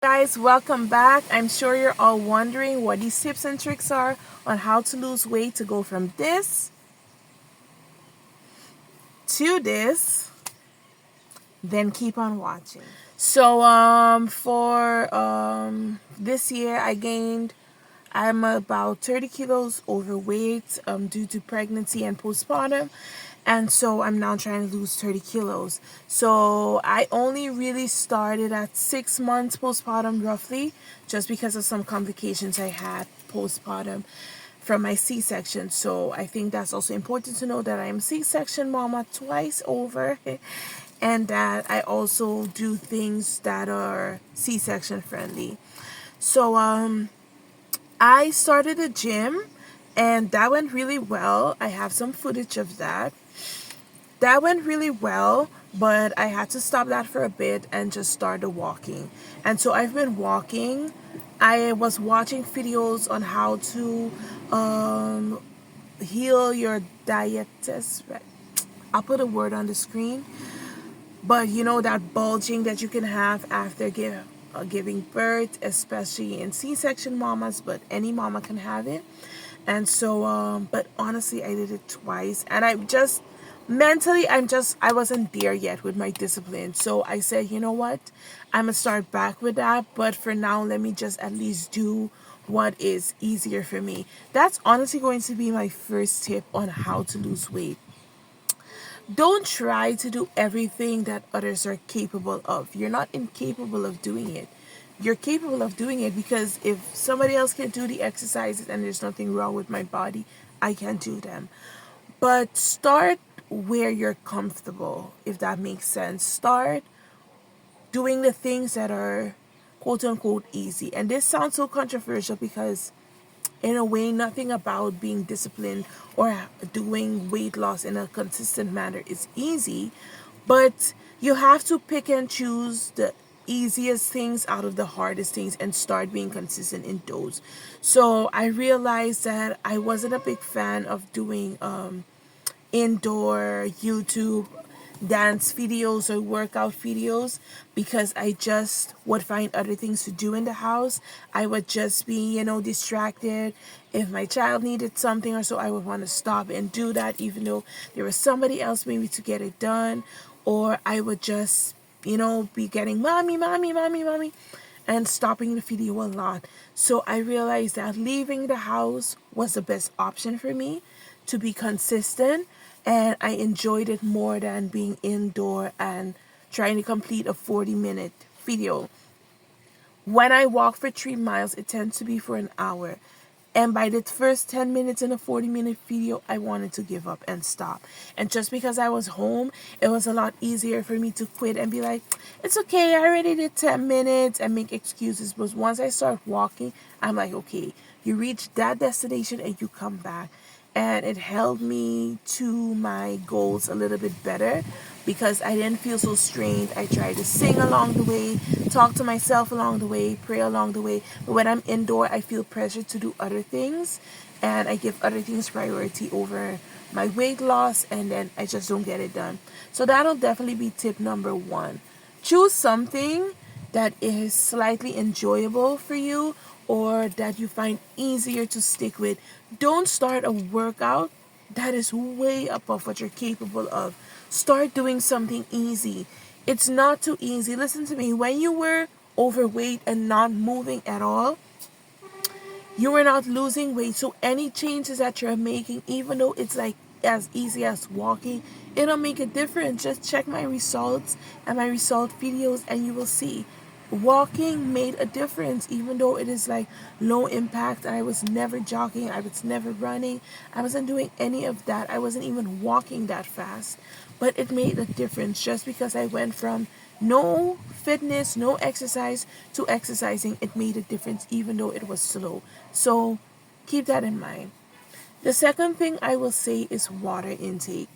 Guys, welcome back. I'm sure you're all wondering what these tips and tricks are on how to lose weight to go from this to this. Then keep on watching. So for this year I'm about 30 kilos overweight due to pregnancy and postpartum. And so I'm now trying to lose 30 kilos. So I only really started at 6 months postpartum roughly, just because of some complications I had postpartum from my C-section. So I think that's also important to know that I am C-section mama twice over. And that I also do things that are C-section friendly. So I started a gym and that went really well. I have some footage of that. That went really well, but I had to stop that for a bit and just started walking. And so I've been walking. I was watching videos on how to heal your diabetes. I'll put a word on the screen. But you know that bulging that you can have after giving birth, especially in C-section mamas, but any mama can have it. And so, but honestly, I did it twice. And I just, mentally, I wasn't there yet with my discipline. So I said, you know what? I'm going to start back with that. But for now, let me just at least do what is easier for me. That's honestly going to be my first tip on how to lose weight. Don't try to do everything that others are capable of. You're not incapable of doing it. You're capable of doing it because if somebody else can do the exercises and there's nothing wrong with my body, I can do them. But start where you're comfortable, if that makes sense. Start doing the things that are quote unquote easy. And this sounds so controversial because in a way, nothing about being disciplined or doing weight loss in a consistent manner is easy, but you have to pick and choose the easiest things out of the hardest things and start being consistent in those. So I realized that I wasn't a big fan of doing indoor YouTube dance videos or workout videos because I just would find other things to do in the house. I would just be, distracted. If my child needed something or so, I would want to stop and do that even though there was somebody else maybe to get it done. Or I would just, be getting mommy, mommy, mommy, mommy, and stopping the video a lot. So I realized that leaving the house was the best option for me to be consistent, and I enjoyed it more than being indoor and trying to complete a 40-minute video. When I walk for 3 miles, it tends to be for an hour. And by the first 10 minutes in a 40-minute video, I wanted to give up and stop. And just because I was home, it was a lot easier for me to quit and be like, it's okay, I already did 10 minutes and make excuses. But once I start walking, I'm like, okay, you reach that destination and you come back. And it held me to my goals a little bit better because I didn't feel so strained. I tried to sing along the way, talk to myself along the way, pray along the way. But when I'm indoor, I feel pressure to do other things, and I give other things priority over my weight loss, and then I just don't get it done. So that'll definitely be tip number 1. Choose something that is slightly enjoyable for you or that you find easier to stick with. Don't start a workout that is way above what you're capable of. Start doing something easy. It's not too easy. Listen to me. When you were overweight and not moving at all, you were not losing weight. So any changes that you're making, even though it's like as easy as walking, it'll make a difference. Just check my results and my result videos and you will see. Walking made a difference, even though it is like low impact. I was never jogging, I was never running, I wasn't doing any of that. I wasn't even walking that fast, but it made a difference just because I went from no fitness, no exercise to exercising. It made a difference even though it was slow. So keep that in mind. The second thing I will say is water intake.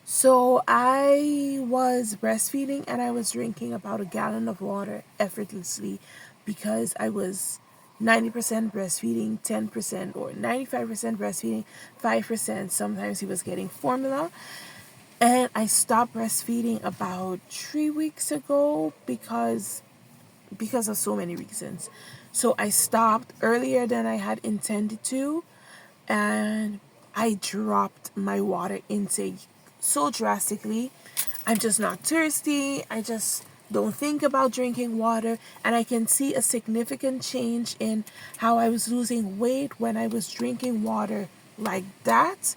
So I was breastfeeding and I was drinking about a gallon of water effortlessly because I was 90% breastfeeding, 10% or 95% breastfeeding, 5%. Sometimes he was getting formula. And I stopped breastfeeding about 3 weeks ago because because of so many reasons. So I stopped earlier than I had intended to, and I dropped my water intake so drastically. I'm just not thirsty. I just don't think about drinking water, and I can see a significant change in how I was losing weight when I was drinking water like that,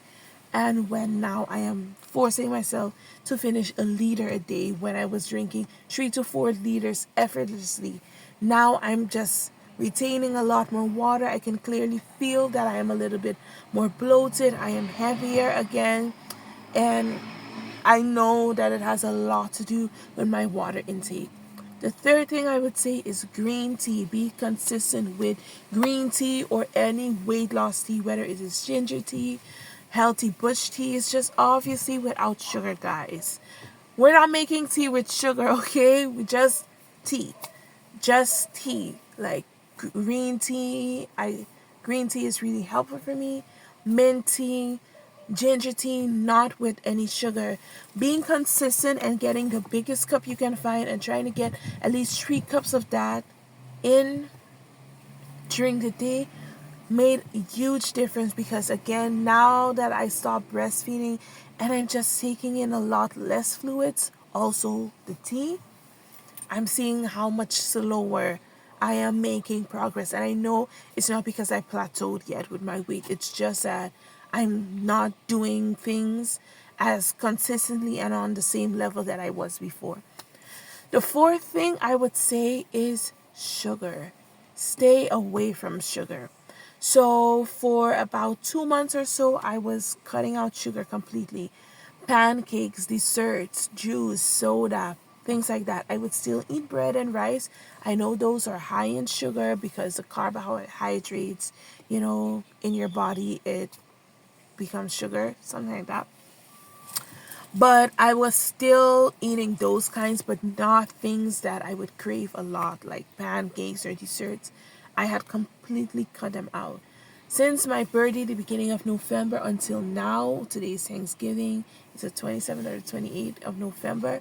and when now I am forcing myself to finish a liter a day when I was drinking 3 to 4 liters effortlessly. Now I'm just retaining a lot more water. I can clearly feel that I am a little bit more bloated. I am heavier again, and I know that it has a lot to do with my water intake. The third thing I would say is green tea. Be consistent with green tea or any weight loss tea, whether it is ginger tea, healthy bush tea. It's just obviously without sugar, guys. We're not making tea with sugar, okay? We just tea. Just tea. Like green tea. Green tea is really helpful for me. Mint tea, ginger tea, not with any sugar. Being consistent and getting the biggest cup you can find and trying to get at least 3 cups of that in during the day made a huge difference, because again, now that I stopped breastfeeding and I'm just taking in a lot less fluids, also the tea, I'm seeing how much slower I am making progress. And I know it's not because I plateaued yet with my weight. It's just that I'm not doing things as consistently and on the same level that I was before. The fourth thing I would say is sugar. Stay away from sugar. So for about 2 months or so, I was cutting out sugar completely. Pancakes, desserts, juice, soda, things like that. I would still eat bread and rice. I know those are high in sugar because the carbohydrates, in your body, it becomes sugar, something like that. But I was still eating those kinds, but not things that I would crave a lot, like pancakes or desserts. I had completely cut them out. Since my birthday, the beginning of November, until now, today's Thanksgiving, it's the 27th or the 28th of November,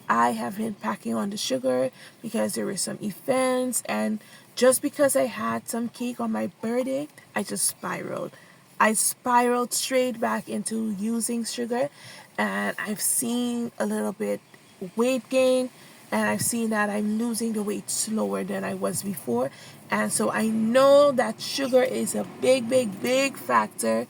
I have been packing on the sugar because there were some events, and just because I had some cake on my birthday, I just spiraled. I spiraled straight back into using sugar, and I've seen a little bit weight gain, and I've seen that I'm losing the weight slower than I was before. And so I know that sugar is a big, big, big factor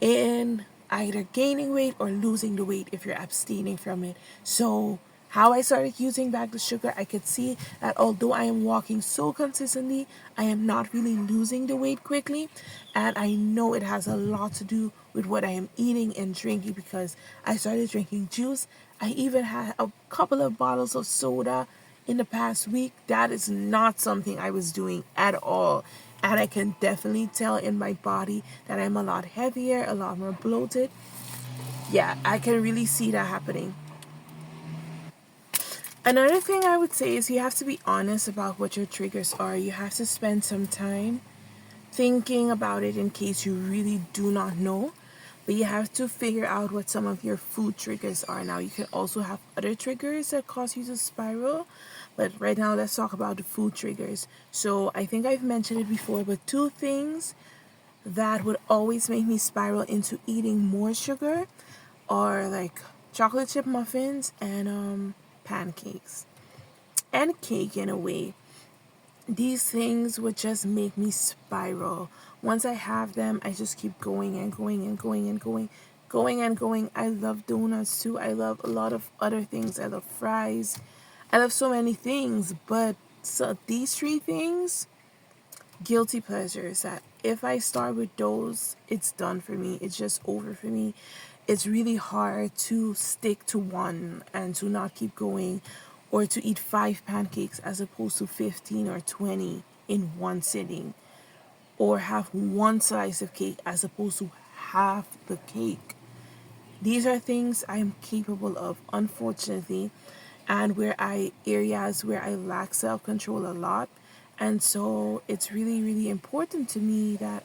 in either gaining weight or losing the weight if you're abstaining from it. So how I started using back the sugar, I could see that although I am walking so consistently, I am not really losing the weight quickly. And I know it has a lot to do with what I am eating and drinking, because I started drinking juice. I even had a couple of bottles of soda in the past week. That is not something I was doing at all. And I can definitely tell in my body that I'm a lot heavier, a lot more bloated. Yeah, I can really see that happening. Another thing I would say is you have to be honest about what your triggers are. You have to spend some time thinking about it in case you really do not know. But you have to figure out what some of your food triggers are. Now, you can also have other triggers that cause you to spiral. But right now, let's talk about the food triggers. So I think I've mentioned it before, but 2 things that would always make me spiral into eating more sugar are like chocolate chip muffins and pancakes and cake in a way. These things would just make me spiral. Once I have them, I just keep going and going and going and going, going and going. I love donuts too. I love a lot of other things. I love fries. I love so many things, but so these 3 things, guilty pleasures, that if I start with those, it's done for me. It's just over for me. It's really hard to stick to one and to not keep going, or to eat 5 pancakes as opposed to 15 or 20 in one sitting, or have one slice of cake as opposed to half the cake. These are things I'm capable of, unfortunately, and areas where I lack self-control a lot. And so it's really, really important to me that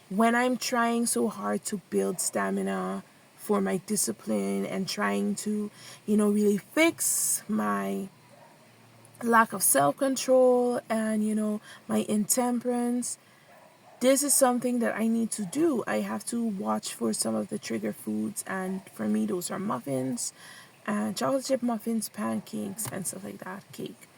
when I'm trying so hard to build stamina for my discipline and trying to, really fix my lack of self-control and my intemperance. This is something that I need to do. I have to watch for some of the trigger foods, and for me those are muffins and chocolate chip muffins, pancakes and stuff like that, cake.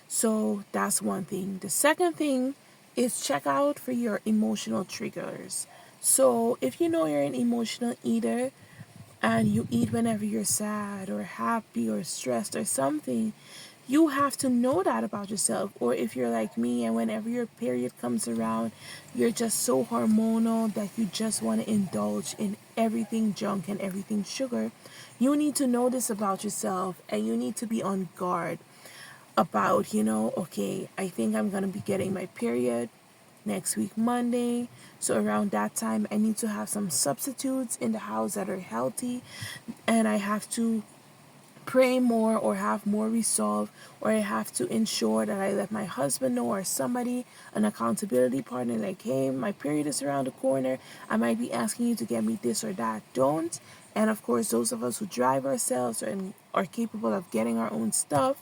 So that's one thing. The second thing is check out for your emotional triggers. So if you know you're an emotional eater and you eat whenever you're sad or happy or stressed or something, you have to know that about yourself. Or if you're like me and whenever your period comes around, you're just so hormonal that you just want to indulge in everything junk and everything sugar, you need to know this about yourself and you need to be on guard about, okay, I think I'm going to be getting my period next week, Monday. So around that time, I need to have some substitutes in the house that are healthy, and I have to pray more or have more resolve, or I have to ensure that I let my husband know or somebody, an accountability partner, like, hey, my period is around the corner. I might be asking you to get me this or that. Don't. And of course, those of us who drive ourselves and are capable of getting our own stuff,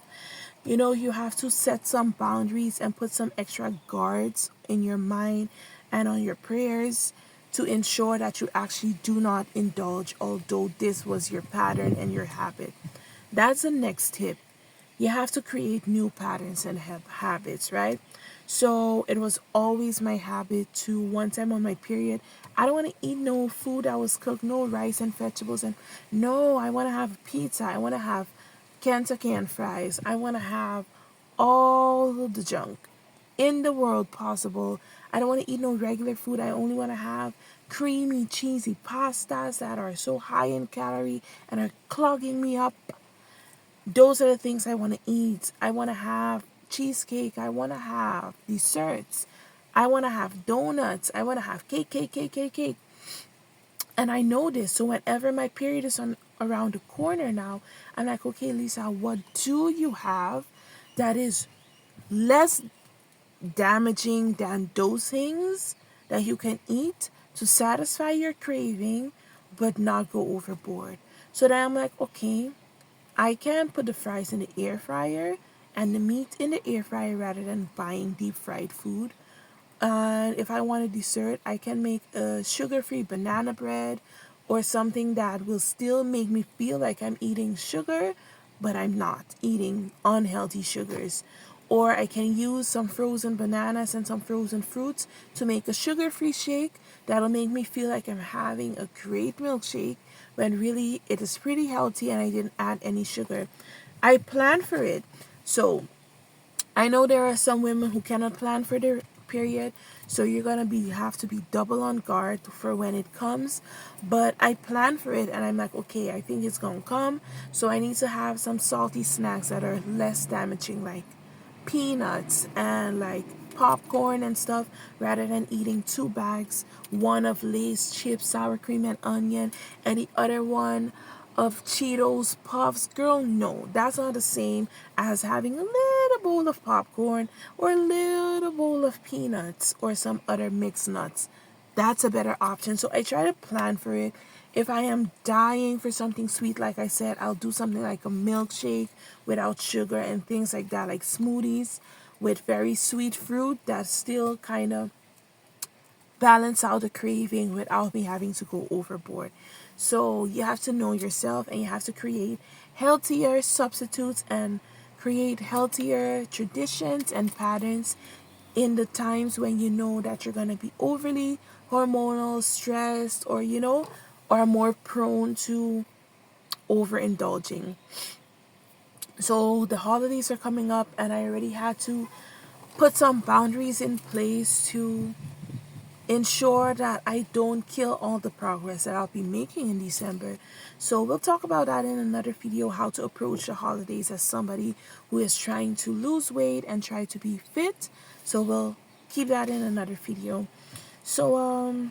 you have to set some boundaries and put some extra guards in your mind and on your prayers to ensure that you actually do not indulge, although this was your pattern and your habit. That's the next tip. You have to create new patterns and habits, right? So it was always my habit to, one time on my period, I don't want to eat no food that was cooked, no rice and vegetables, and no, I want to have pizza, I want to have Kentucky and fries, I want to have all of the junk in the world possible. I don't want to eat no regular food. I only want to have creamy, cheesy pastas that are so high in calorie and are clogging me up. Those are the things I want to eat. I want to have cheesecake. I want to have desserts. I want to have donuts. I want to have cake, cake, cake, cake, cake. And I know this. So whenever my period is on around the corner now, I'm like, okay, Lisa, what do you have that is less damaging than those things that you can eat to satisfy your craving but not go overboard? So then I'm like, okay, I can put the fries in the air fryer and the meat in the air fryer rather than buying deep fried food. And if I want a dessert, I can make a sugar-free banana bread or something that will still make me feel like I'm eating sugar, but I'm not eating unhealthy sugars. Or I can use some frozen bananas and some frozen fruits to make a sugar-free shake that'll make me feel like I'm having a great milkshake when really it is pretty healthy and I didn't add any sugar. I plan for it. So I know there are some women who cannot plan for their period, so you're gonna have to be double on guard for when it comes. But I plan for it, and I'm like, okay, I think it's gonna come, so I need to have some salty snacks that are less damaging, like peanuts and like popcorn and stuff, rather than eating two bags, one of Lay's chips, sour cream and onion, and the other one of Cheetos Puffs. Girl, no, that's not the same as having a little bowl of popcorn or a little bowl of peanuts or some other mixed nuts. That's a better option. So I try to plan for it. If I am dying for something sweet, like I said, I'll do something like a milkshake without sugar and things like that, like smoothies with very sweet fruit that still kind of balance out the craving without me having to go overboard. So you have to know yourself and you have to create healthier substitutes and create healthier traditions and patterns in the times when you know that you're going to be overly hormonal, stressed, or are more prone to overindulging. So the holidays are coming up and I already had to put some boundaries in place to ensure that I don't kill all the progress that I'll be making in December. So we'll talk about that in another video, how to approach the holidays as somebody who is trying to lose weight and try to be fit. So we'll keep that in another video. So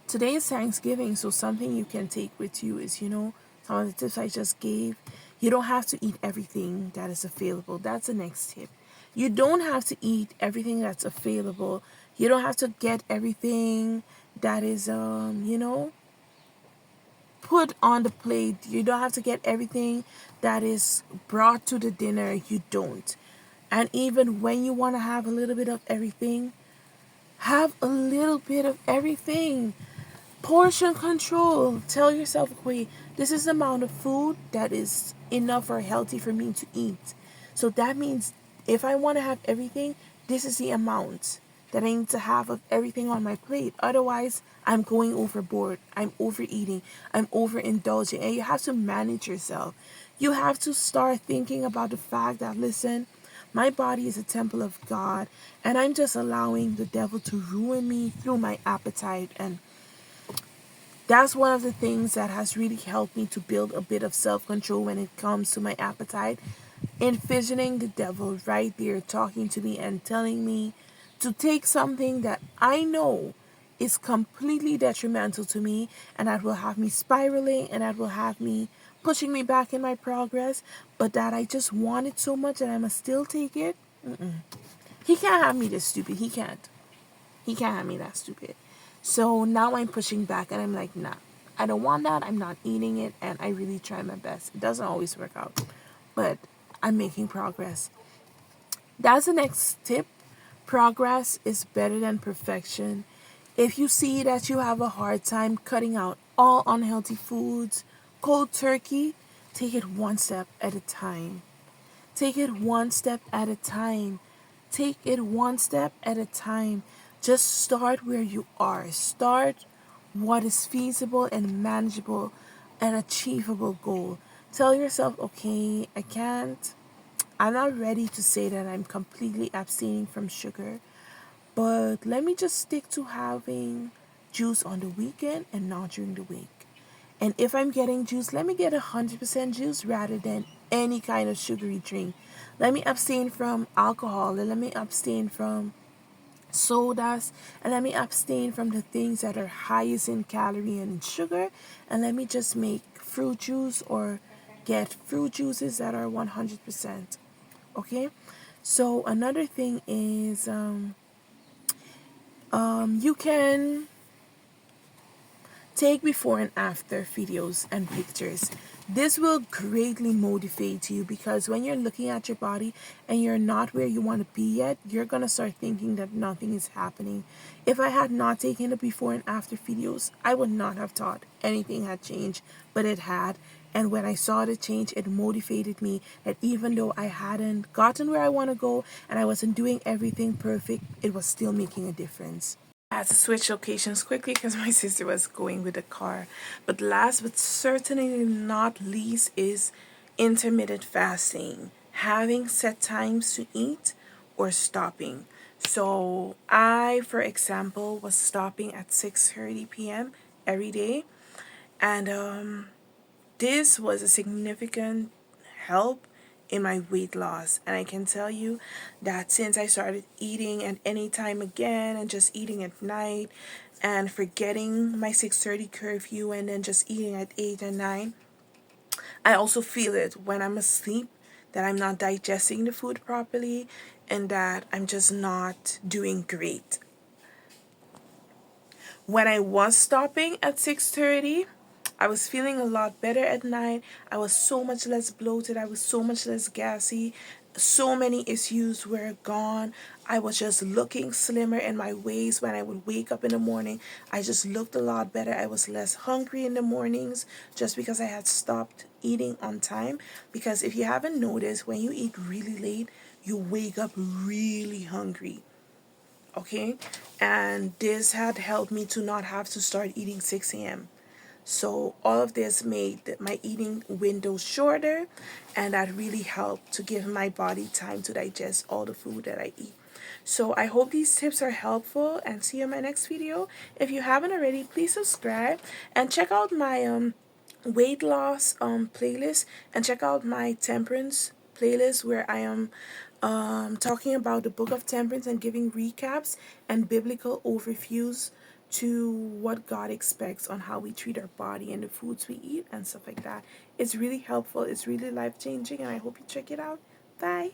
today is Thanksgiving, so something you can take with you is, some of the tips I just gave. You don't have to eat everything that is available. That's the next tip. You don't have to eat everything that's available. You don't have to get everything that is, put on the plate. You don't have to get everything that is brought to the dinner. You don't. And even when you want to have a little bit of everything, have a little bit of everything. Portion control. Tell yourself, okay, this is the amount of food that is enough or healthy for me to eat. So that means if I want to have everything, this is the amount that I need to have of everything on my plate. Otherwise, I'm going overboard. I'm overeating. I'm overindulging. And you have to manage yourself. You have to start thinking about the fact that, listen, my body is a temple of God, and I'm just allowing the devil to ruin me through my appetite. And that's one of the things that has really helped me to build a bit of self-control when it comes to my appetite. Envisioning the devil right there talking to me and telling me to take something that I know is completely detrimental to me, and that will have me spiraling, and that will have me pushing me back in my progress, but that I just want it so much that I must still take it. He can't have me this stupid. He can't. He can't have me that stupid. So now I'm pushing back and I'm like, nah, I don't want that. I'm not eating it. And I really try my best. It doesn't always work out, but I'm making progress. That's the next tip. Progress is better than perfection. If you see that you have a hard time cutting out all unhealthy foods, cold turkey, take it one step at a time. Take it one step at a time. Take it one step at a time. Just start where you are. Start what is feasible and manageable and achievable goal. Tell yourself, okay, I'm not ready to say that I'm completely abstaining from sugar, but let me just stick to having juice on the weekend and not during the week. And if I'm getting juice, let me get 100% juice rather than any kind of sugary drink. Let me abstain from alcohol, and let me abstain from sodas, and let me abstain from the things that are highest in calorie and in sugar, and let me just make fruit juice or get fruit juices that are 100%. Okay? So another thing is you can take before and after videos and pictures. This will greatly motivate you, because when you're looking at your body and you're not where you want to be yet, you're going to start thinking that nothing is happening. If I had not taken the before and after videos, I would not have thought anything had changed, but it had. And when I saw the change, it motivated me that even though I hadn't gotten where I want to go and I wasn't doing everything perfect, it was still making a difference. I had to switch locations quickly because my sister was going with the car. But last but certainly not least is intermittent fasting. Having set times to eat or stopping. So I, for example, was stopping at 6:30 p.m. every day. And this was a significant help in my weight loss. And I can tell you that since I started eating at any time again and just eating at night and forgetting my 6:30 curfew and then just eating at 8 and 9, I also feel it when I'm asleep, that I'm not digesting the food properly and that I'm just not doing great. When I was stopping at 6:30, I was feeling a lot better at night. I was so much less bloated. I was so much less gassy. So many issues were gone. I was just looking slimmer in my waist. When I would wake up in the morning, I just looked a lot better. I was less hungry in the mornings just because I had stopped eating on time. Because if you haven't noticed, when you eat really late, you wake up really hungry. Okay? And this had helped me to not have to start eating 6 a.m. So all of this made my eating window shorter, and that really helped to give my body time to digest all the food that I eat. So I hope these tips are helpful, and see you in my next video. If you haven't already, please subscribe and check out my weight loss playlist, and check out my temperance playlist, where I am talking about the book of temperance and giving recaps and biblical overviews to what God expects on how we treat our body and the foods we eat and stuff like that. It's really helpful. It's really life changing, and I hope you check it out. Bye.